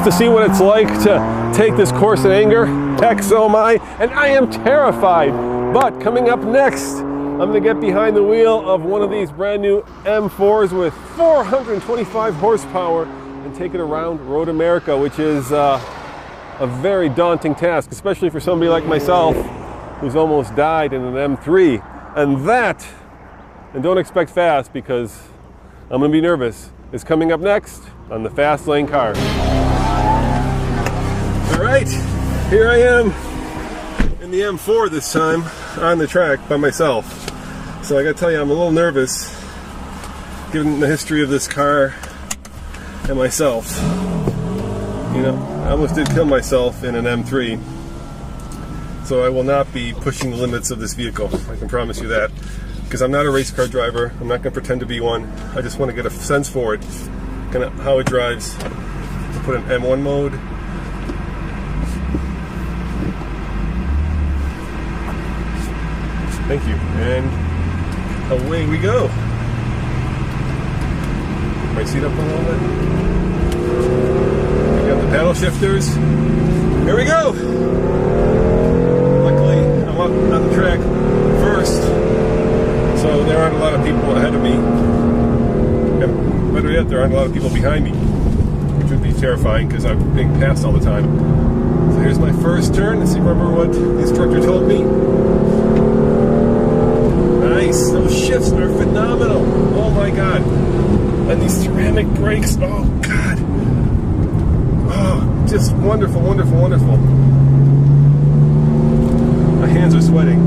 to see what it's like to take this course in anger. Heck, so am I, and I am terrified. But coming up next, I'm gonna get behind the wheel of one of these brand new M4s with 425 horsepower and take it around Road America, which is a very daunting task, especially for somebody like myself who's almost died in an M3. And don't expect fast, because I'm gonna be nervous, is coming up next on the Fast Lane Car. All right, here I am in the M4 this time on the track by myself. So I gotta tell you, I'm a little nervous given the history of this car and myself. You know, I almost did kill myself in an M3. So I will not be pushing the limits of this vehicle, I can promise you that. Because I'm not a race car driver, I'm not gonna pretend to be one. I just wanna get a sense for it, kind of how it drives. I'll put an M1 mode. Thank you, and away we go. My seat up a little bit. We got the paddle shifters. Here we go. Luckily, I'm up on the track first, so there aren't a lot of people ahead of me. And better yet, there aren't a lot of people behind me, which would be terrifying because I'm being passed all the time. So here's my first turn. Let's see, remember what the instructor told me. Nice, those shifts are phenomenal. Oh my God. And these ceramic brakes, oh God. Oh, just wonderful, wonderful, wonderful. My hands are sweating.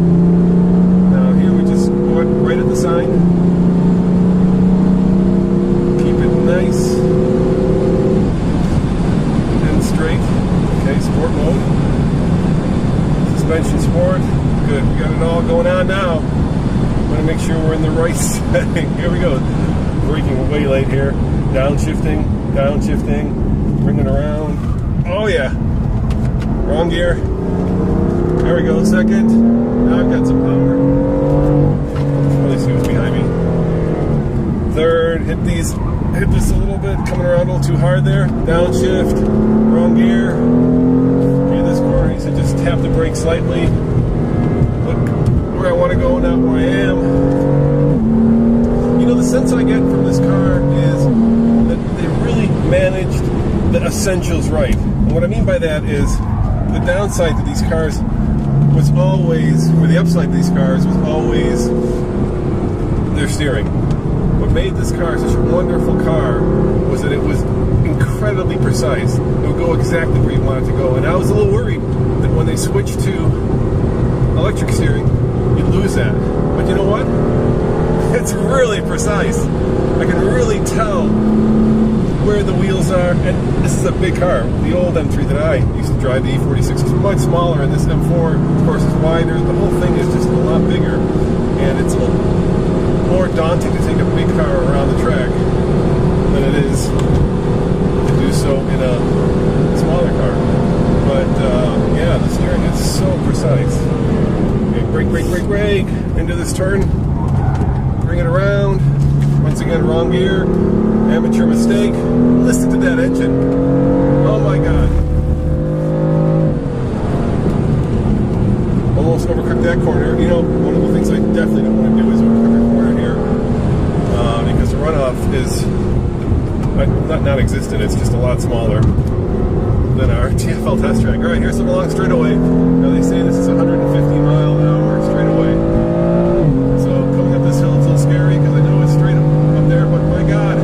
Now here we just go right at the sign. Keep it nice and straight. Okay, sport mode. Suspension sport. Good, we got it all going on now. I'm gonna make sure we're in the right setting. Here we go. Braking way late here. Downshifting, bring it around. Oh yeah. Wrong gear. There we go, second. Now I've got some power. Let me see who's behind me. Third, hit this a little bit, coming around a little too hard there. Downshift, wrong gear. Okay, this corner needs to just tap the brake slightly. Look where I want to go, not where I am. You know, the sense I get from this car is that they really managed the essentials right. And what I mean by that is the downside to these cars was always, or the upside to these cars was always their steering. What made this car such a wonderful car was that it was incredibly precise. It would go exactly where you want it to go. And I was a little worried that when they switched to electric steering, you'd lose that. But you know what? It's really precise. I can really tell where the wheels are, and this is a big car. The old M3 that I used to drive, the E46, is much smaller, and this M4, of course, is wider. The whole thing is just a lot bigger, and it's a little more daunting to take a big car around the track than it is to do so in a smaller car. But yeah, the steering is so precise. Okay, brake into this turn. Bring it around. Once again, wrong gear. Amateur mistake. Listen to that engine. Oh my God. Almost overcooked that corner. You know, one of the things I definitely don't want to do is overcook a corner here. Because the runoff is not non-existent. It's just a lot smaller than our TFL test track. All right, here's some long straightaway. Now they say this is 150-mile-an-hour straightaway. This hill, it's a little scary because I know it's straight up there, but my God,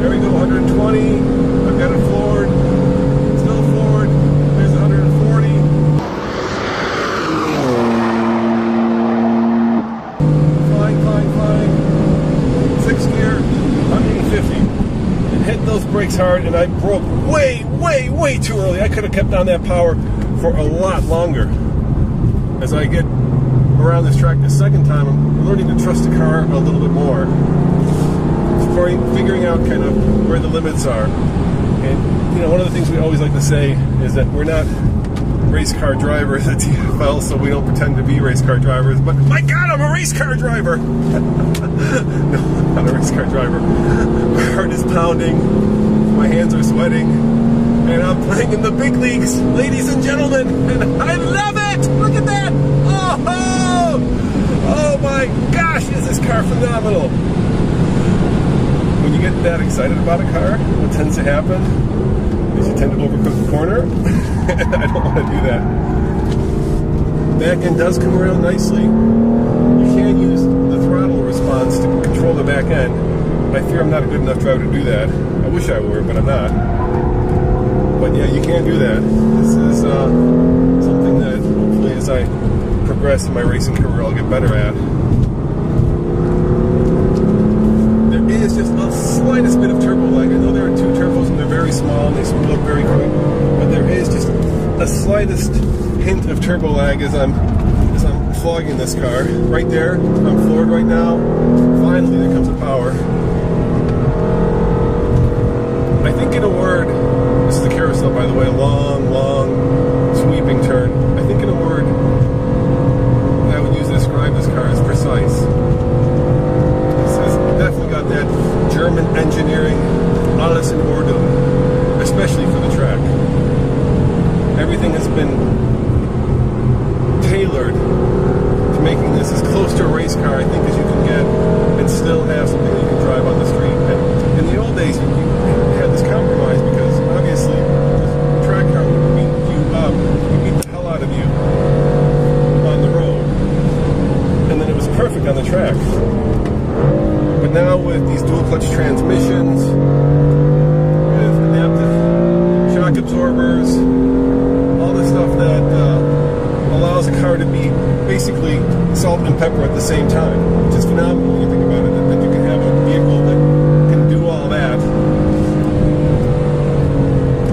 there we go, 120, I've got it floored, still floored, there's 140. Flying, 6th gear, 150, and hit those brakes hard, and I broke way too early. I could have kept on that power for a lot longer. As I get around this track the second time, I'm learning to trust the car a little bit more, figuring out kind of where the limits are. And you know, one of the things we always like to say is that we're not race car drivers at TFL, so we don't pretend to be race car drivers, but my God, I'm a race car driver. No, I'm not a race car driver. My heart is pounding, my hands are sweating, and playing in the big leagues, ladies and gentlemen, and I love it! Look at that! Oh my gosh, is this car phenomenal! When you get that excited about a car, what tends to happen is you tend to overcook the corner. I don't want to do that. Back end does come around nicely. You can use the throttle response to control the back end. I fear I'm not a good enough driver to do that. I wish I were, but I'm not. But yeah, you can do that. This is something that hopefully as I progress in my racing career, I'll get better at. There is just a slightest bit of turbo lag. I know there are 2 turbos and they're very small and they spool up very quick, but there is just a slightest hint of turbo lag as I'm flogging this car. Right there, I'm floored right now. Finally, there comes the power. I think in a word, this is the carousel, by the way, a long, sweeping turn. I think in a word that I would use to describe this car is precise. This has definitely got that German engineering alles in Ordnung, especially for the track. Everything has been tailored to making this as close to a race car, I think, as you can get, and still have something that you can drive on the street. And in the old days, you had this compromise because obviously the track car would beat you up, would beat the hell out of you on the road, and then it was perfect on the track. But now with these dual clutch transmissions, with adaptive shock absorbers, all this stuff that allows a car to be basically salt and pepper at the same time, which is phenomenal when you think about it, that you can have a vehicle that can do all that.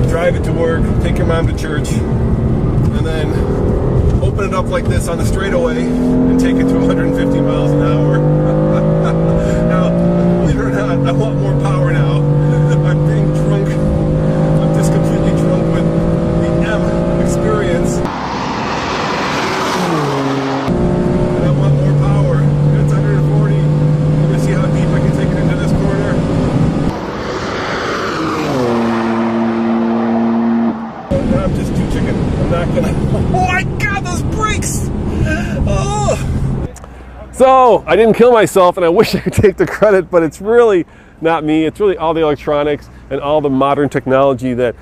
Drive it to work, take your mom to church, and then open it up like this on the straightaway and take it to 150 miles an hour. Now, believe it or not, I want more power now. I'm being drunk. I'm just completely drunk with the M experience. And I want more power. It's 140. I'm going to see how deep I can take it into this corner. Now I'm just too chicken. I'm not going to... Oh my God, those brakes! Oh! So, I didn't kill myself, and I wish I could take the credit, but it's really not me. It's really all the electronics and all the modern technology that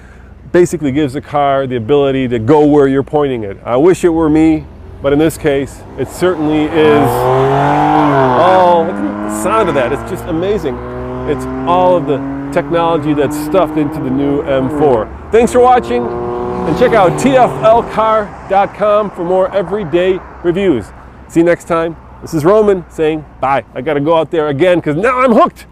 basically gives the car the ability to go where you're pointing it. I wish it were me, but in this case, it certainly is. Oh, look at the sound of that. It's just amazing. It's all of the technology that's stuffed into the new M4. Thanks for watching, and check out tflcar.com for more everyday reviews. See you next time. This is Roman saying bye. I got to go out there again because now I'm hooked.